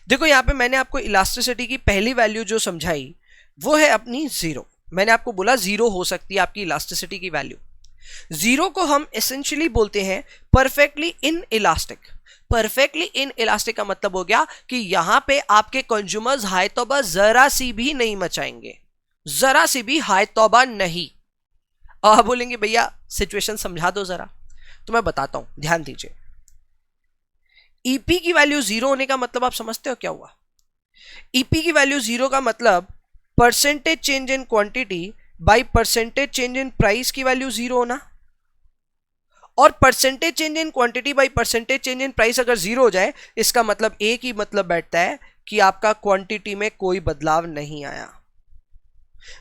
देखो यहां पे मैंने आपको इलास्टिसिटी की पहली वैल्यू जो समझाई वो है अपनी 0। मैंने आपको बोला 0 हो सकती है आपकी इलास्टिसिटी की वैल्यू। 0 को हम एसेंशियली बोलते हैं perfectly in elastic. Perfectly in elastic का मतलब हो गया कि यहां पे आपके कंज्यूमर्स हाय तौबा जरा सी भी नहीं मचाएंगे, जरा सी भी हाय तौबा नहीं। आप बोलेंगे भैया सिचुएशन समझा दो जरा, तो मैं बताता हूं, ध्यान दीजिए। EP की वैल्यू 0 होने का मतलब आप समझते हो क्या हुआ? EP की वैल्यू 0 का मतलब percentage change in quantity by percentage change in price की वैल्यू 0 होना। और percentage change in quantity by percentage change in price अगर 0 हो जाए, इसका मतलब एक ही मतलब बैठता है कि आपका क्वांटिटी में कोई बदलाव नहीं आया।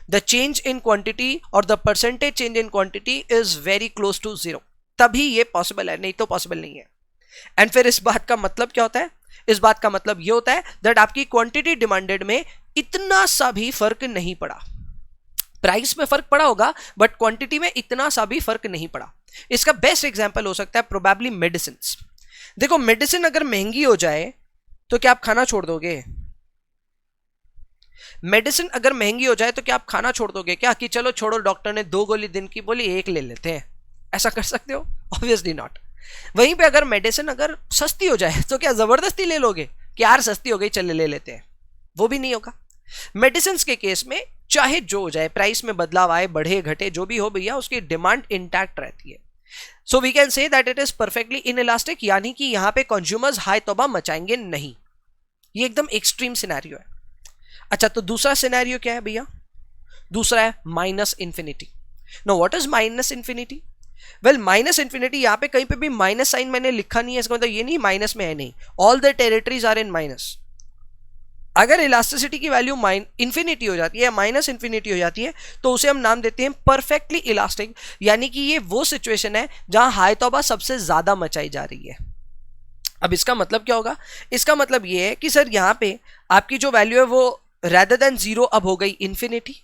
द चेंज इन क्वांटिटी और the percentage change in quantity is very close to 0, तभी ये पॉसिबल है, नहीं तो पॉसिबल नहीं है। एंड फिर इस बात का मतलब क्या होता है? इस बात का मतलब यह होता है दैट आपकी क्वांटिटी डिमांडेड में इतना सा भी फर्क नहीं पड़ा। प्राइस में फर्क पड़ा होगा बट क्वांटिटी में इतना सा भी फर्क नहीं पड़ा। इसका बेस्ट एग्जांपल हो सकता है प्रोबेबली मेडिसिन। देखो मेडिसिन अगर महंगी हो जाए तो क्या आप खाना छोड़ दोगे? मेडिसिन अगर महंगी हो जाए तो क्या आप खाना छोड़ दोगे क्या कि चलो छोड़ो, डॉक्टर ने 2 गोली दिन की बोली, 1 ले लेते हैं? ऐसा कर सकते हो? Obviously not. वहीं पे अगर मेडिसिन अगर सस्ती हो जाए तो क्या जबरदस्ती ले लोगे कि यार सस्ती हो गई चल ले लेते हैं? वो भी नहीं होगा। मेडिसिन के केस में चाहे जो हो जाए, प्राइस में बदलाव आए, बढ़े घटे, जो भी हो भैया, उसकी डिमांड इंटैक्ट रहती है। So we can say that it is perfectly inelastic, यानी कि यहां पे कंज्यूमर्स हाय तौबा मचाएंगे नहीं। ये एकदम एक्सट्रीम सिनेरियो है। अच्छा, तो दूसरा सिनेरियो क्या है भैया? दूसरा है minus infinity. Know what is minus infinity? Well minus infinity, यहां पे कहीं पे भी माइनस साइन मैंने लिखा नहीं है, इसका मतलब ये नहीं माइनस में है, नहीं, all the territories are in minus. अगर इलास्टिसिटी की वैल्यू इंफिनिटी हो जाती है, माइनस इंफिनिटी हो जाती है, तो उसे हम नाम देते हैं परफेक्टली इलास्टिक, यानी कि ये वो सिचुएशन है जहां हाय तौबा सबसे ज्यादा मचाई जा रही है। अब इसका मतलब क्या होगा? इसका मतलब ये है कि सर यहां पे आपकी जो वैल्यू है वो रेदर देन 0 अब हो गई इंफिनिटी,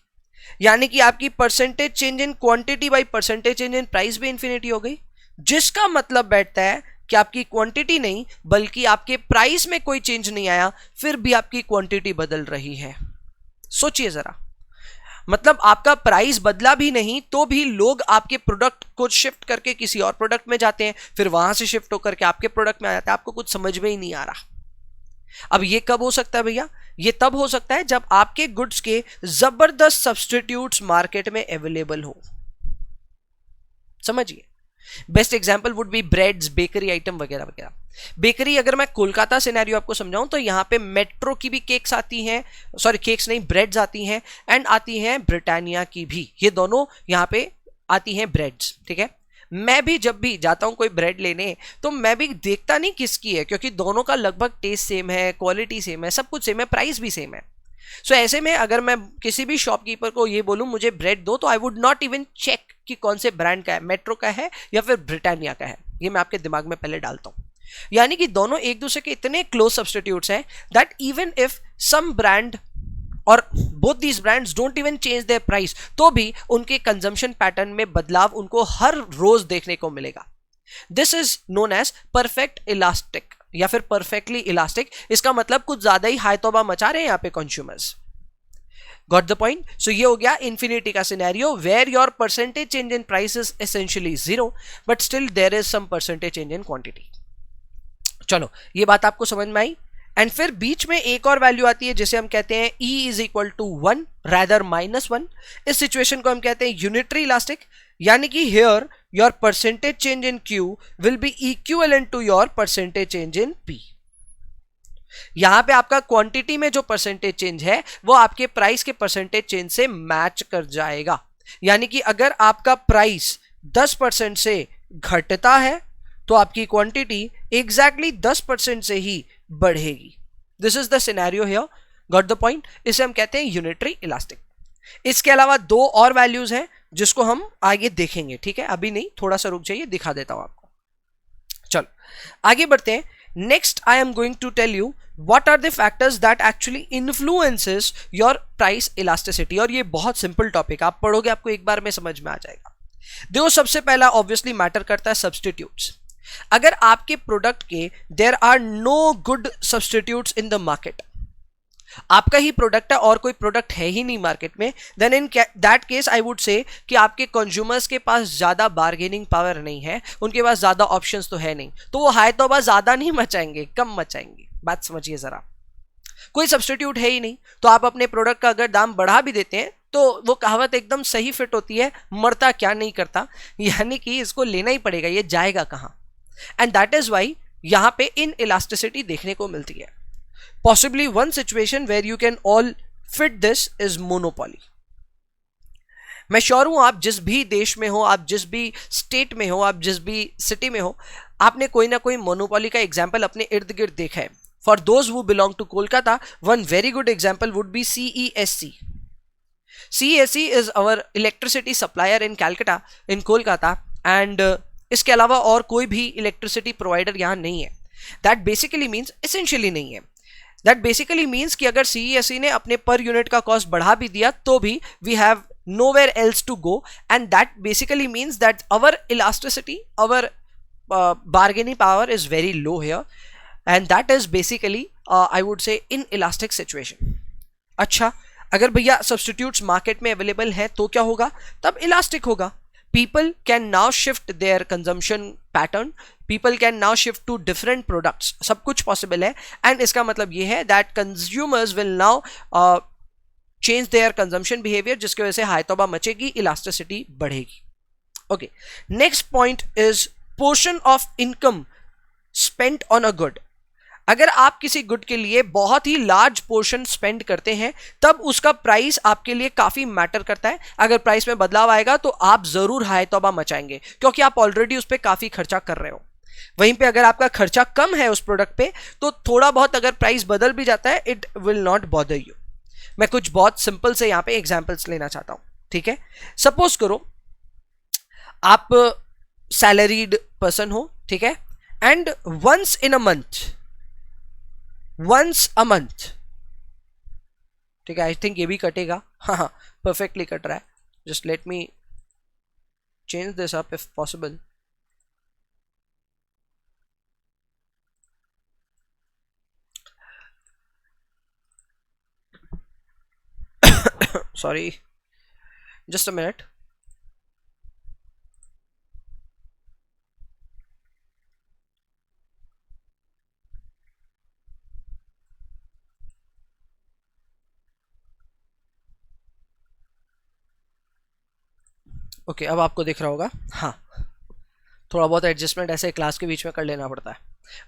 यानी कि आपकी percentage change in quantity by percentage change in price भी इंफिनिटी हो गई, जिसका मतलब बैठता है कि आपकी क्वांटिटी नहीं बल्कि आपके प्राइस में कोई चेंज नहीं आया, फिर भी आपकी क्वांटिटी बदल रही है। सोचिए जरा, मतलब आपका प्राइस बदला भी नहीं तो भी लोग आपके प्रोडक्ट को शिफ्ट करके किसी और प्रोडक्ट में जाते हैं, फिर वहां से शिफ्ट होकर के आपके प्रोडक्ट में आ जाते हैं। आपको कुछ समझ में ही नहीं आ रहा। अब ये कब हो सकता है भैया? ये तब हो सकता है जब आपके गुड्स के जबरदस्त सब्स्टिट्यूट्स मार्केट में अवेलेबल हो। समझिए, best example would be breads, bakery item वगैरह वगैरह। बेकरी, अगर मैं कोलकाता सिनेरियो आपको समझाऊं तो यहां पे मेट्रो की भी केक्स आती हैं, सॉरी केक्स नहीं, ब्रेड्स आती हैं, एंड आती हैं ब्रिटानिया की भी। ये दोनों यहां पे आती हैं ब्रेड्स। ठीक है, मैं भी जब भी जाता हूं कोई ब्रेड लेने तो मैं भी देखता नहीं किसकी है, क्योंकि दोनों का लगभग टेस्ट सेम है, क्वालिटी सेम है, सब कुछ सेम है, प्राइस भी सेम है। सो ऐसे में अगर मैं किसी भी शॉपकीपर को ये बोलूं मुझे ब्रेड दो, तो I would not even check कि कौन से ब्रांड का है, मेट्रो का है या फिर ब्रिटानिया का है। ये मैं आपके दिमाग में पहले डालता हूं। यानी कि दोनों एक दूसरे के इतने क्लोज सब्स्टिट्यूट्स हैं that even if some brand और both these brands don't even change their price, तो भी उनके कंजम्पशन पैटर्न में बदलाव उनको हर रोज देखने को मिलेगा। This is known as perfect elastic या फिर परफेक्टली इलास्टिक। इसका मतलब कुछ ज्यादा ही हाय तौबा मचा रहे हैं यहाँ पे consumers. Got the point? So ये हो गया इन्फिनिटी का scenario where your percentage change in price is essentially zero but still there is some percentage change in quantity. चलो ये बात आपको समझ में आई। एंड फिर बीच में एक और वैल्यू आती है जिसे हम कहते हैं E is equal to 1 rather -1। इस सिचुएशन को हम कहते हैं यूनिटरी इलास्टिक, यानी कि here your percentage change in Q will be equivalent to your percentage change in P। यहां पे आपका क्वांटिटी में जो परसेंटेज चेंज है वो आपके प्राइस के परसेंटेज चेंज से मैच कर जाएगा। यानी कि अगर आपका प्राइस 10% से घटता है तो आपकी क्वांटिटी एग्जैक्टली 10% से ही बढ़ेगी। This is the scenario here. Got the point? इसे हम कहते हैं यूनिटरी इलास्टिक। इसके अलावा दो और वैल्यूज हैं जिसको हम आगे देखेंगे, ठीक है? अभी नहीं, थोड़ा सा रुक जाइए, दिखा देता हूं आपको। चलो आगे बढ़ते हैं। Next I am going to tell you what are the factors that actually influences your price elasticity। और ये बहुत सिंपल टॉपिक, आप पढ़ोगे आपको एक बार में समझ में आ जाएगा। देखो सबसे पहला ऑब्वियसली मैटर करता है सब्स्टिट्यूट्स। अगर आपके प्रोडक्ट के there are no good substitutes in the market, आपका ही प्रोडक्ट है और कोई प्रोडक्ट है ही नहीं मार्केट में, then in that case I would say कि आपके कंज्यूमर्स के पास ज्यादा बार्गेनिंग पावर नहीं है, उनके पास ज्यादा ऑप्शंस तो है नहीं, तो वो हाय तौबा ज्यादा नहीं मचाएंगे, कम मचाएंगे। बात समझिए जरा, कोई सब्स्टिट्यूट है ही नहीं तो आप अपने प्रोडक्ट का अगर दाम बढ़ा भी देते हैं तो वो कहावत एकदम सही फिट होती है, मरता क्या नहीं करता, यानी कि इसको लेना ही पड़ेगा, ये जाएगा कहां। एंड दैट इज वाई यहां पे इन इलास्टिसिटी देखने को मिलती है। Possibly one situation where you can all fit this is monopoly. मैं श्योर हूं आप जिस भी देश में हो, आप जिस भी स्टेट में हो, आप जिस भी सिटी में हो, आपने कोई ना कोई मोनोपोली का एग्जाम्पल अपने इर्द गिर्द देखा है। For those who belong to Kolkata, one very good example would be CESC। CESC is our electricity supplier in Calcutta, in Kolkata, and इसके अलावा और कोई भी इलेक्ट्रिसिटी प्रोवाइडर यहाँ नहीं है। दैट बेसिकली मीन्स, एसेंशियली नहीं है, दैट बेसिकली मीन्स कि अगर CESC ने अपने पर यूनिट का कॉस्ट बढ़ा भी दिया तो भी we have nowhere else to go, and that basically means that our elasticity, our bargaining power is very low here, and that is basically I would say inelastic situation। अच्छा, अगर भैया सब्स्टिट्यूट्स मार्केट में अवेलेबल है तो क्या होगा? तब इलास्टिक होगा। People can now shift their consumption pattern, people can now shift to different products, सब कुछ पॉसिबल है। एंड इसका मतलब ये है that consumers will now change their consumption behaviour, जिसकी वजह से हाय तौबा मचेगी, इलास्टिसिटी बढ़ेगी। Okay, next point is portion of income spent on a good. अगर आप किसी गुड के लिए बहुत ही लार्ज पोर्शन स्पेंड करते हैं तब उसका प्राइस आपके लिए काफी मैटर करता है। अगर प्राइस में बदलाव आएगा तो आप जरूर हाय तौबा मचाएंगे, क्योंकि आप ऑलरेडी उस पर काफी खर्चा कर रहे हो। वहीं पे अगर आपका खर्चा कम है उस प्रोडक्ट पे तो थोड़ा बहुत अगर प्राइस बदल भी जाता है, it will not bother you. मैं कुछ बहुत सिंपल से यहां पे एग्जांपल्स लेना चाहता हूं, ठीक है? सपोज करो आप सैलरीड पर्सन हो, ठीक है? एंड वंस अ मंथ, ठीक है? आई थिंक ये भी कटेगा, हाँ परफेक्टली कट रहा है। Just let me change this up if possible. Sorry, just a minute। Okay, अब आपको दिख रहा होगा, हाँ थोड़ा बहुत एडजस्टमेंट ऐसे क्लास के बीच में कर लेना पड़ता है।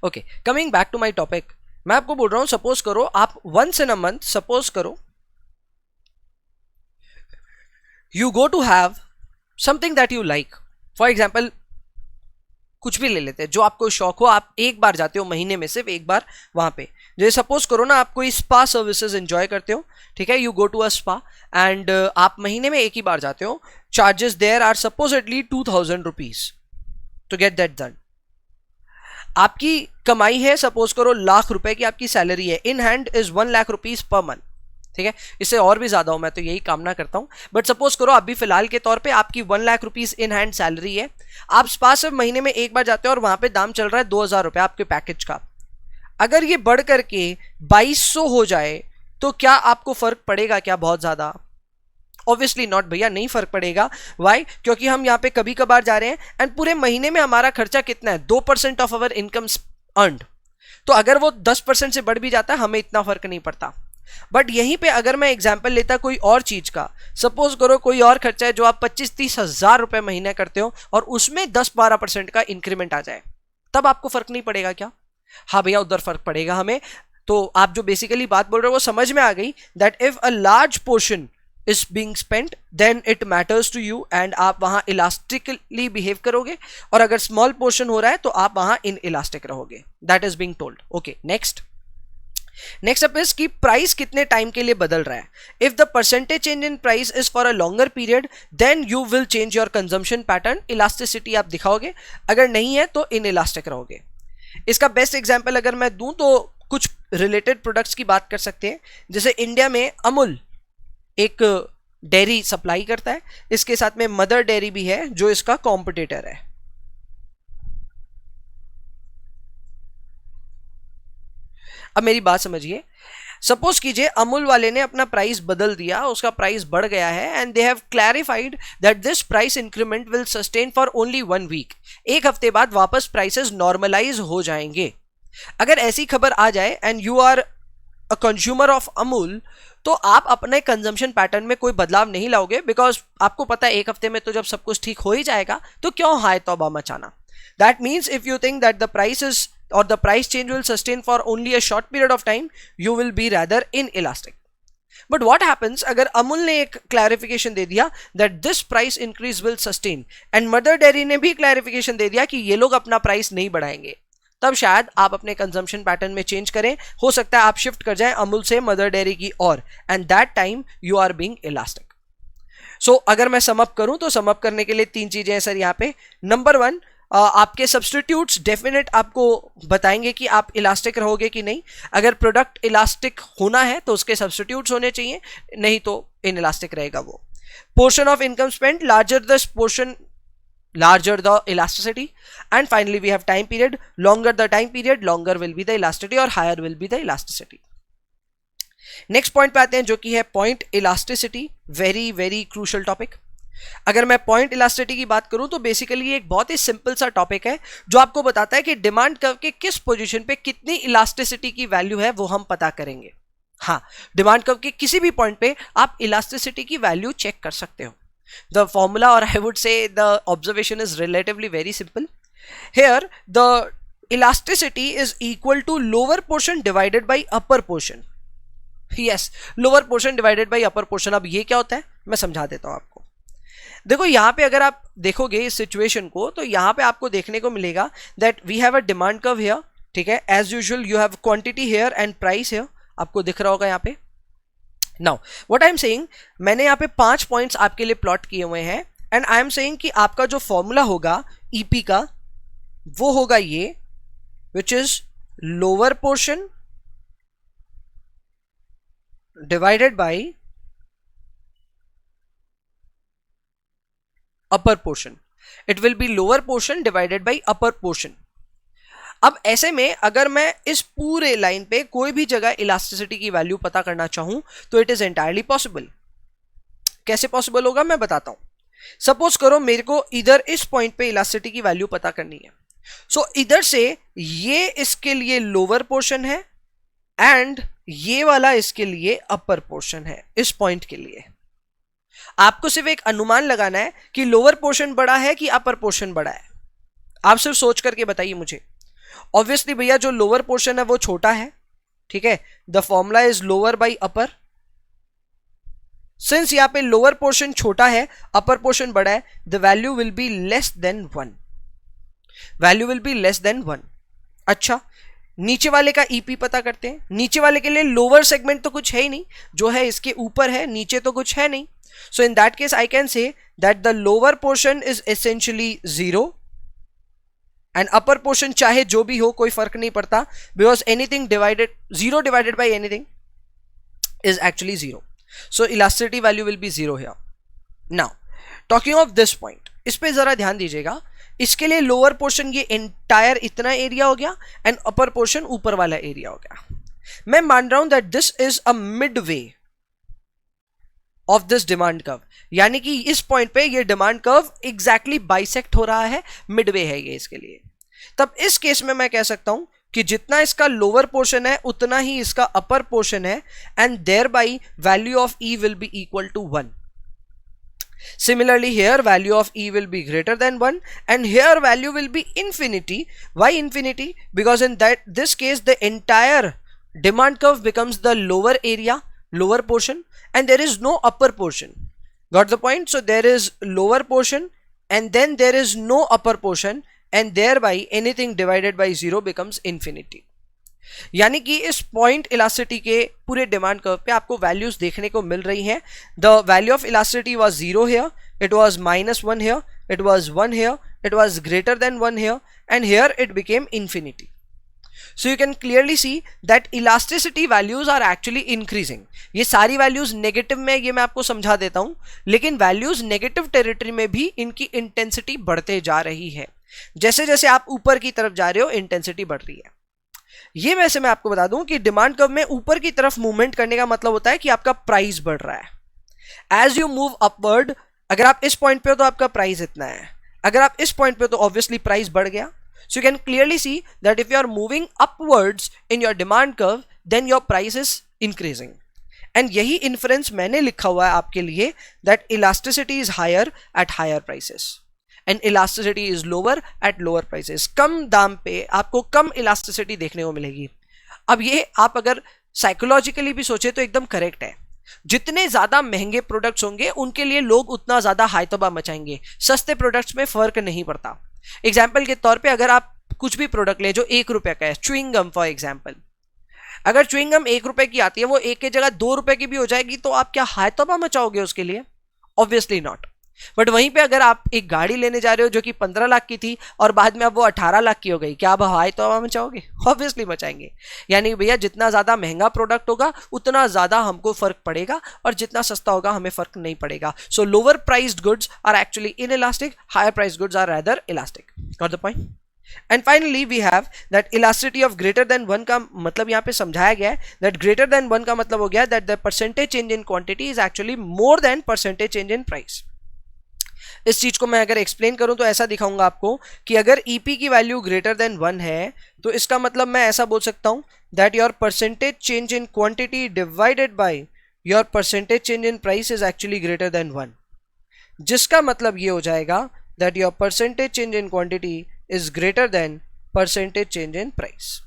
Okay, coming back to my topic, मैं आपको बोल रहा हूं सपोज करो आप once in a month, suppose करो you go to have something that you like, for example कुछ भी ले लेते हैं जो आपको शौक हो, आप एक बार जाते हो महीने में, सिर्फ एक बार वहां पे। जैसे सपोज करो ना आप कोई स्पा सर्विसेज एंजॉय करते हो, ठीक है? You go to a spa and आप महीने में एक ही बार जाते हो। Charges there are supposedly 2000 rupees to get that done. आपकी कमाई है सपोज करो ₹1,00,000 की आपकी सैलरी है, in hand is 1 lakh rupees per month. ठीक है, इससे और भी ज्यादा हो मैं तो यही कामना करता हूं। बट सपोज करो अभी फिलहाल के तौर पे आपकी 1 lakh rupees in hand salary है, आप पास महीने में एक बार जाते हो और वहां पे दाम चल रहा है 2,000 रुपए आपके पैकेज का। अगर ये बढ़ करके 2,200 हो जाए तो क्या आपको फर्क पड़ेगा क्या बहुत ज्यादा? ऑब्वियसली नॉट भैया, नहीं फर्क पड़ेगा। वाई? क्योंकि हम यहाँ पे कभी कभार जा रहे हैं एंड पूरे महीने में हमारा खर्चा कितना है, 2% ऑफ अवर इनकम अर्न्ड। तो अगर वो 10% से बढ़ भी जाता है हमें इतना फर्क नहीं पड़ता। बट यहीं पे अगर मैं एग्जांपल लेता कोई और चीज का, सपोज करो कोई और खर्चा है जो आप 25-30 हजार रुपए महीने करते हो और उसमें 10-12% का इंक्रीमेंट आ जाए, तब आपको फर्क नहीं पड़ेगा क्या? हाँ भैया, उधर फर्क पड़ेगा हमें। तो आप जो बेसिकली बात बोल रहे हो वो समझ में आ गई, that if a large portion is being spent then it matters to you and आप वहां इलास्टिकली बिहेव करोगे, और अगर स्मॉल पोर्शन हो रहा है तो आप वहां इन इलास्टिक रहोगे। That is being told. Okay, next up is कि प्राइस कितने टाइम के लिए बदल रहा है। If the percentage change in price is for a longer period then you will change your consumption pattern, elasticity आप दिखाओगे, अगर नहीं है तो इन इलास्टिक रहोगे। इसका बेस्ट एग्जांपल अगर मैं दूं तो कुछ रिलेटेड प्रोडक्ट्स की बात कर सकते हैं। जैसे इंडिया में अमूल एक डेयरी सप्लाई करता है, इसके साथ में मदर डेयरी भी है जो इसका कॉम्पिटिटर है। अब मेरी बात समझिए, सपोज कीजिए अमूल वाले ने अपना प्राइस बदल दिया, उसका प्राइस बढ़ गया है and they have clarified that this price increment will sustain for only 1 week. एक हफ्ते बाद वापस प्राइसेस नॉर्मलाइज हो जाएंगे। अगर ऐसी खबर आ जाए and you are a consumer of Amul, तो आप अपने कंजम्पशन पैटर्न में कोई बदलाव नहीं लाओगे, बिकॉज आपको पता है एक हफ्ते में तो जब सब कुछ ठीक हो ही जाएगा, तो क्यों हाय तौबा मचाना। That means if you think that the price is or the price change will sustain for only a short period of time, you will be rather inelastic. But what happens अगर अमूल ने एक clarification दे दिया that this price increase will sustain and mother dairy ने भी clarification दे दिया कि ये लोग अपना प्राइस नहीं बढ़ाएंगे, तब शायद आप अपने कंजम्पशन पैटर्न में चेंज करें। हो सकता है आप शिफ्ट कर जाएं अमूल से मदर डेयरी की ओर, and that time you are being elastic. So अगर मैं समअप करूं तो समअप करने के लिए 3 चीजें हैं सर यहाँ पे। नंबर 1, आपके सब्सटीट्यूट्स डेफिनेट आपको बताएंगे कि आप इलास्टिक रहोगे कि नहीं। अगर प्रोडक्ट इलास्टिक होना है तो उसके सब्सटीट्यूट्स होने चाहिए, नहीं तो इन इलास्टिक रहेगा वो। Portion of income spend, larger the portion larger the elasticity, and finally we have time period. Longer the time period, longer will be the elasticity or higher will be the elasticity. Next point पे आते हैं जो कि है point elasticity, very very crucial topic. अगर मैं पॉइंट इलास्टिसिटी की बात करूं तो बेसिकली एक बहुत ही सिंपल सा टॉपिक है जो आपको बताता है कि डिमांड कर्व के किस पोजीशन पे कितनी इलास्टिसिटी की वैल्यू है वो हम पता करेंगे। हाँ, डिमांड कर्व के किसी भी पॉइंट पे आप इलास्टिसिटी की वैल्यू चेक कर सकते हो। The formula, or I would say the observation, is relatively very simple. Here the elasticity is equal to lower portion divided by upper portion. Yes, lower portion divided by upper portion. अब ये क्या होता है मैं समझा देता हूं आपको। देखो यहाँ पे अगर आप देखोगे इस सिचुएशन को तो यहाँ पे आपको देखने को मिलेगा that we have a demand curve here, ठीक है। as usual you have quantity here and price here, आपको दिख रहा होगा यहाँ पे। Now what I am saying, मैंने यहाँ पे 5 पॉइंट्स आपके लिए प्लॉट किए हुए हैं एंड आई एम सेइंग कि आपका जो फॉर्मूला होगा ईपी का वो होगा ये, which is lower portion divided by upper portion. It will be lower portion divided by upper portion. अब ऐसे में अगर मैं इस पूरे लाइन पे कोई भी जगह इलास्टिसिटी की वैल्यू पता करना चाहूं तो इट इज एंटायरली पॉसिबल। कैसे पॉसिबल होगा मैं बताता हूं। सपोज करो मेरे को इधर इस पॉइंट पे इलास्टिसिटी की वैल्यू पता करनी है। सो इधर से ये इसके लिए लोअर पोर्शन है एंड ये वाला इसके लिए अपर पोर्शन है। इस पॉइंट के लिए आपको सिर्फ एक अनुमान लगाना है कि लोअर पोर्शन बड़ा है कि अपर पोर्शन बड़ा है। आप सिर्फ सोच करके बताइए मुझे। ऑब्वियसली भैया जो लोअर पोर्शन है वो छोटा है, ठीक है। The formula is lower by upper. Since यहां पे लोअर पोर्शन छोटा है अपर पोर्शन बड़ा है, the value will be less than 1। Value will be less than 1। अच्छा, नीचे वाले का ईपी पता करते हैं। नीचे वाले के लिए लोअर सेगमेंट तो कुछ है ही नहीं, जो है इसके ऊपर है, नीचे तो कुछ है नहीं। So in that case I can say that the lower portion is essentially 0 and upper portion चाहे जो भी हो कोई फर्क नहीं पड़ता, because anything divided 0 divided by anything is actually 0. So elasticity value will be 0 here. Now talking of this point, इस पे जरा ध्यान दीजिएगा. इसके लिए लोअर पोर्शन ये एंटायर इतना एरिया हो गया एंड अपर पोर्शन ऊपर वाला एरिया हो गया. मैं मान रहा हूं that this is a Midway of this demand curve, यानी कि इस पॉइंट पे ये डिमांड कर्व एग्जैक्टली बाइसेक्ट हो रहा है, मिडवे है ये इसके लिए. तब इस केस में मैं कह सकता हूं कि जितना इसका लोअर पोर्शन है उतना ही इसका अपर पोर्शन है and thereby value of E will be equal to 1. Similarly here value of E will be greater than 1 and here value will be infinity. Why infinity? Because in this case the entire demand curve becomes the lower area, lower portion, and there is no upper portion. Got the point? So there is lower portion and then there is no upper portion and thereby anything divided by 0 becomes infinity. यानी कि इस पॉइंट इलास्टिसिटी के पूरे डिमांड कर्व पे आपको वैल्यूज देखने को मिल रही हैं. The value of elasticity was 0 here, it was -1 here, it was 1 here, it was greater than 1 here and here it became infinity. So you can clearly see that elasticity values are actually increasing. ये सारी वैल्यूज नेगेटिव में, ये मैं आपको समझा देता हूं, लेकिन वैल्यूज नेगेटिव टेरिटरी में भी इनकी इंटेंसिटी बढ़ते जा रही है. जैसे जैसे आप ऊपर की तरफ जा रहे हो इंटेंसिटी बढ़ रही है. ये वैसे मैं आपको बता दूं कि डिमांड कर्व में ऊपर की तरफ मूवमेंट करने का मतलब होता है कि आपका प्राइस बढ़ रहा है. एज यू मूव अपवर्ड, अगर आप इस पॉइंट पे हो तो आपका प्राइस इतना है, अगर आप इस पॉइंट पे हो तो ऑब्वियसली प्राइस बढ़ गया. So you can clearly see that if you are moving upwards in your demand curve then your price is increasing. And यही इन्फ्रेंस मैंने लिखा हुआ है आपके लिए that elasticity is higher at higher prices and elasticity is lower at lower prices. कम दाम पे आपको कम इलास्टिसिटी देखने को मिलेगी. अब ये आप अगर साइकोलॉजिकली भी सोचे तो एकदम करेक्ट है. जितने ज्यादा महंगे प्रोडक्ट्स होंगे उनके लिए लोग उतना ज्यादा हायतबा मचाएंगे, सस्ते प्रोडक्ट्स में फर्क नहीं पड़ता. एग्जाम्पल के तौर पे अगर आप कुछ भी प्रोडक्ट ले जो 1 रुपए का है, च्युइंग गम फॉर एग्जाम्पल, अगर च्युइंग गम 1 रुपए की आती है, वो 1 की जगह 2 रुपए की भी हो जाएगी, तो आप क्या हायतबा मचाओगे उसके लिए? Obviously not. बट वहीं पे अगर आप एक गाड़ी लेने जा रहे हो जो कि 15 लाख की थी और बाद में अब वो 18 लाख की हो गई, क्या आप हायतबा मचाओगे? ऑब्वियसली मचाएंगे. यानी भैया जितना ज्यादा महंगा प्रोडक्ट होगा उतना ज्यादा हमको फर्क पड़ेगा और जितना सस्ता होगा हमें फर्क नहीं पड़ेगा. So lower priced goods are actually inelastic, higher priced goods are rather elastic. Got the point? And finally we have that elasticity of greater than 1 का मतलब यहाँ पे समझाया गया है दैट ग्रेटर देन 1 का मतलब हो गया that the percentage change in quantity is actually more than percentage change in price. इस चीज को मैं अगर एक्सप्लेन करूं तो ऐसा दिखाऊंगा आपको कि अगर ईपी की वैल्यू ग्रेटर देन 1 है तो इसका मतलब मैं ऐसा बोल सकता हूं that your percentage change in quantity divided by your percentage change in price is actually greater than 1, जिसका मतलब ये हो जाएगा that your percentage change in quantity is greater than percentage change in price.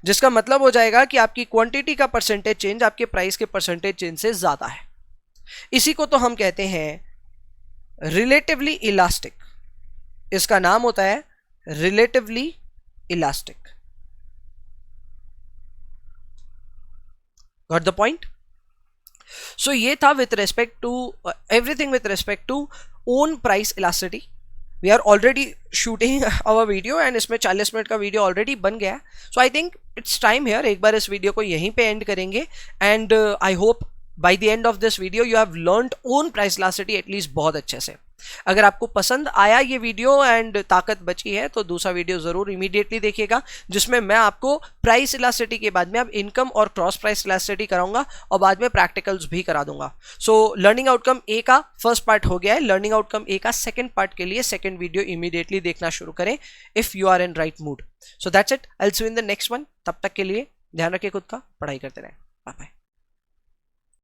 जिसका मतलब हो जाएगा कि आपकी क्वांटिटी का परसेंटेज चेंज आपके प्राइस के परसेंटेज चेंज से ज्यादा है. इसी को तो हम कहते हैं रिलेटिवली इलास्टिक. इसका नाम होता है relatively elastic. Got the point? So ये था with respect to everything with respect to own price elasticity. We are already shooting our video and इसमें 40 मिनट का वीडियो ऑलरेडी बन गया. So I think it's time here, एक बार इस वीडियो को यहीं पे एंड करेंगे and I hope by the end of this video you have learned own price elasticity at least बहुत अच्छे से. अगर आपको पसंद आया ये वीडियो एंड ताकत बची है तो दूसरा वीडियो जरूर इमीडिएटली देखिएगा जिसमें मैं आपको प्राइस इलास्टिसिटी के बाद में अब इनकम और क्रॉस प्राइस इलास्टिसिटी कराऊंगा और बाद में प्रैक्टिकल्स भी करा दूंगा. सो लर्निंग आउटकम ए का फर्स्ट पार्ट हो गया है. लर्निंग आउटकम ए का सेकंड पार्ट के लिए सेकंड वीडियो इमीडिएटली देखना शुरू करें if you are in right mood. So that's it, I will see you in the next one. तब तक के लिए ध्यान रखिए खुद का, पढ़ाई करते रहें. Bye bye.